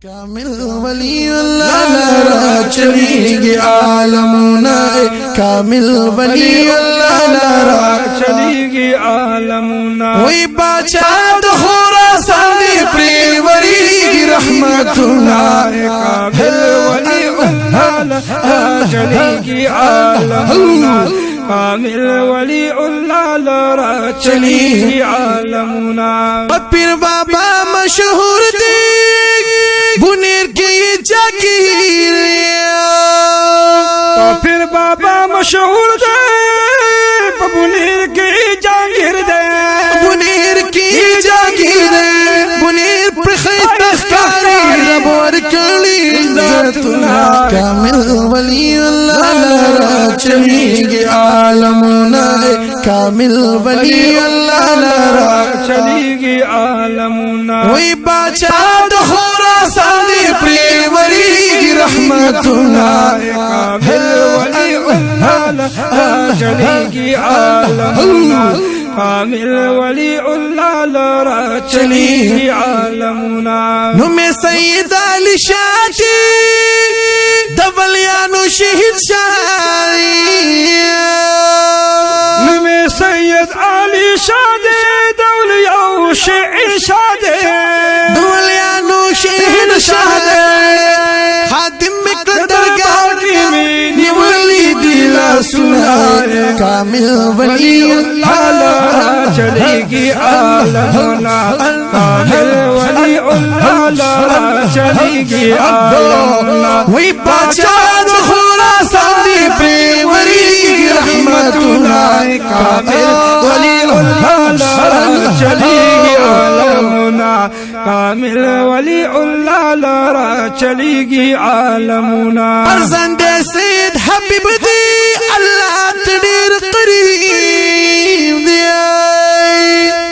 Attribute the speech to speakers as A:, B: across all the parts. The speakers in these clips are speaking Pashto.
A: کامل ولی اللہ لرا چلیگی عالمنا کامل ولی اللہ لرا
B: چلیگی عالمنا
A: وی باچا خراسان دی پریوری رحمتنا
B: کامل ولی اللہ لرا چلیگی عالمنا کامل ولی اللہ لرا چلیگی عالمنا
A: پیر بابا مشہور دی بنیر کی جاگیر
B: پیر بابا مشہور دے بنیر کی جاگیر دے
A: بنیر کی جاگیر دے بنیر پر خیستخاری ربور کلی عزتنا کامل ولی اللہ لرا چلیگی عالمنا کامل ولی اللہ لرا
B: چلیگی عالمنا
A: وی باچا خراسان پریوری رحمتنا
B: کامل ولی اللہ لرا چلیگی عالمنا کامل ولی اللہ لرا چلیگی عالمنا
A: نم سید علی شاہی دولیانو شہید شاہی
B: نم سید علی شاہی دولیانو شہید شاہی
A: دولیانو شہید شاہی خادم مقدر گاڑی نیولی دیلا سنا کامل ولی اللہ
B: لرا چلیگی عالمنا کامل ولی اللہ لرا چلیگی عالمنا
A: وی باچا خراسان دی پریوری رحمتنا
B: کامل ولی اللہ لرا چلیگی عالمنا کامل ولی اللہ لرا چلیگی عالمنا
A: فرزند سید حبیب دی اللہ تدیر قریب دی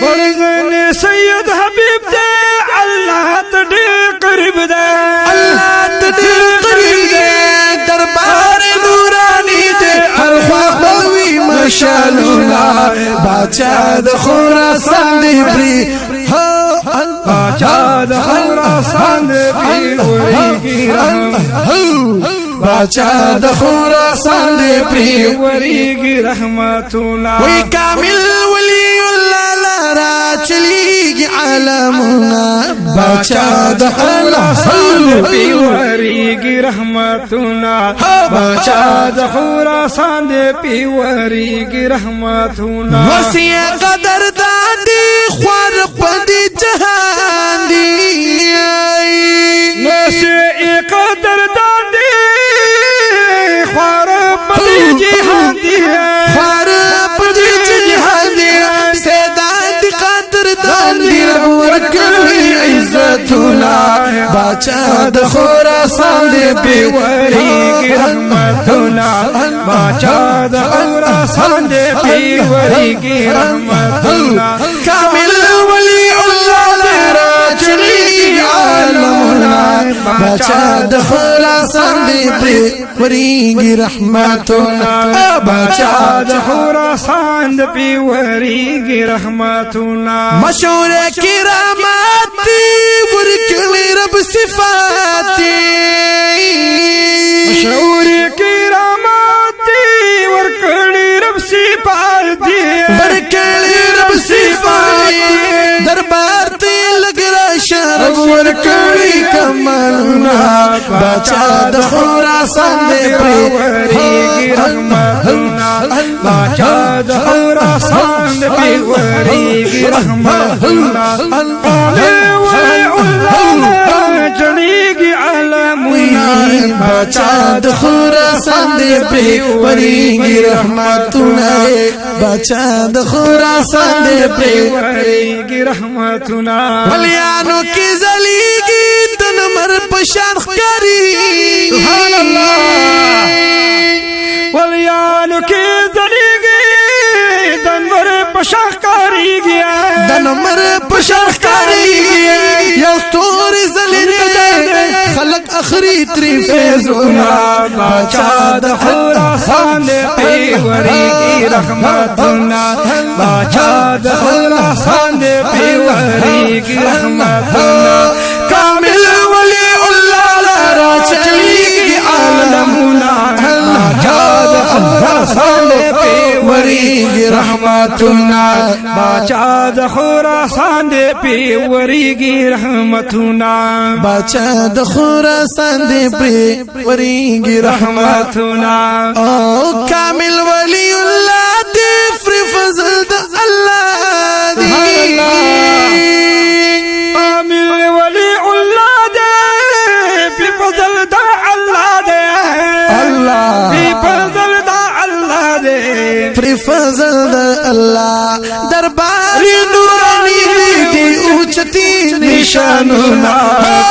B: فرزند سید حبیب دی اللہ تدیر قریب دی
A: اللہ تدیر قریب دی دربار نورانی دی ہر خواہوی مشالونا باچا د خراسان دی پری
B: باچا د خراسان دی پریوری
A: باچا د خراسان دی
B: پریوری رحمتنا
A: وی کامل ولی اللہ لرا چلیگی عالمنا باچا د خراسان
B: پریوری رحمتنا باچا د خراسان پریوری رحمتنا
A: وسیع قدر دادی خوار پدی جہان دی
B: وسیع قدر دادی خوار پدی جہان دی
A: خوار پدی جہان دی سیداد قدر دادی ورکوی عزتنا باچا د خراسان دی
B: پریوری رحمتنا باچا د خراسان پریوری رحمتنا
A: کامل ولی اللہ لرا چلیگی عالمنا باچا د خراسان دی پریوری رحمتنا باچا
B: د خراسان پریوری رحمتنا
A: مشہور کرامات ورکلی رب صفاتی
B: مشہور کرامات ورکلی رب صفاتی
A: ورکلی رب صفاتی دربار تی لگ راشا رب ورکلی کمالنا باچا د خراسان دی
B: پریوری رحمتنا باچا د خراسان پریوری رحمتنا چلیگی عالمنا
A: باچا د خراسان دی پریوری رحمتنا باچا د خراسان دی
B: پریوری رحمتنا
A: ولیانو کی زلیگی تنمر پشان خکاری
B: سبحان اللہ ولیانو کی زلیگی دنور پشان کاری گیا
A: دنمر پشان کاری گیا یا ستور زلیگی خلق اخری تری فیضونا
B: باچا د خراسان پریوری رحمتنا باچا د خراسان پریوری رحمتنا
A: کامل ولی
B: رحمتنا باچا د خراسان دې پیوریږي رحمتنا
A: باچا د خراسان دې پیوریږي
B: رحمتنا
A: او کامل ولی الله دې فر فضل د الله دې
B: کامل ولی الله دې فر فضل د الله دې الله فضل د الله دې
A: فر فضل د الله دربار نورانی دې اوچتی نشانونه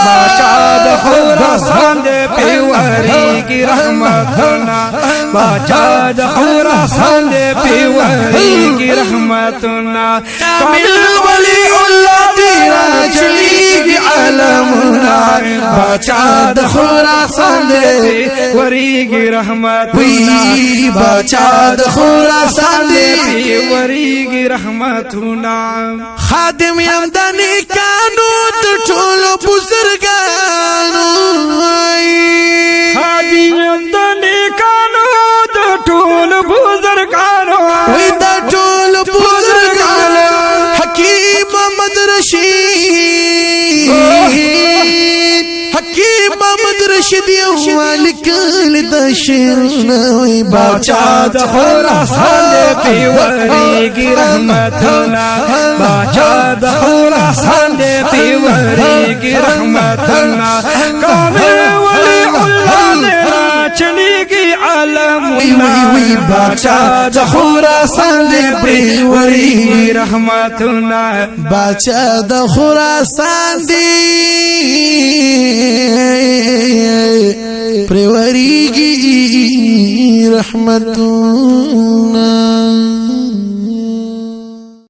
B: باچا د خراسان دې پیوریږي رحمتنا باچا د خراسان دې پیوریږي رحمتنا
A: کامل ولی الله دې راچلیږي عالمنا باچا د خراسان دې
B: پیوریږي رحمتنا
A: وی باچا د خراسان دې
B: پیوریږي رحمتنا
A: خادم یم د نیکانو د ټولو بزرګانو
B: خادم یم د نیکانو د ټولو بزرګانو
A: وی د ټولو بزرګانو حکیم محمد رشید حکیم محمد رشید یو لیکل د شعرونه وی
B: باچا د خراسان دې پیوریږي رحمتنا باچا د خراسان دې پیوریږي رحمتنا کامل ولی الله دې راچلیږي عالمنا
A: وی باچا د خراسان دې
B: پیوریږي رحمتنا
A: باچا د خراسان دې پریوریږي رحمتونه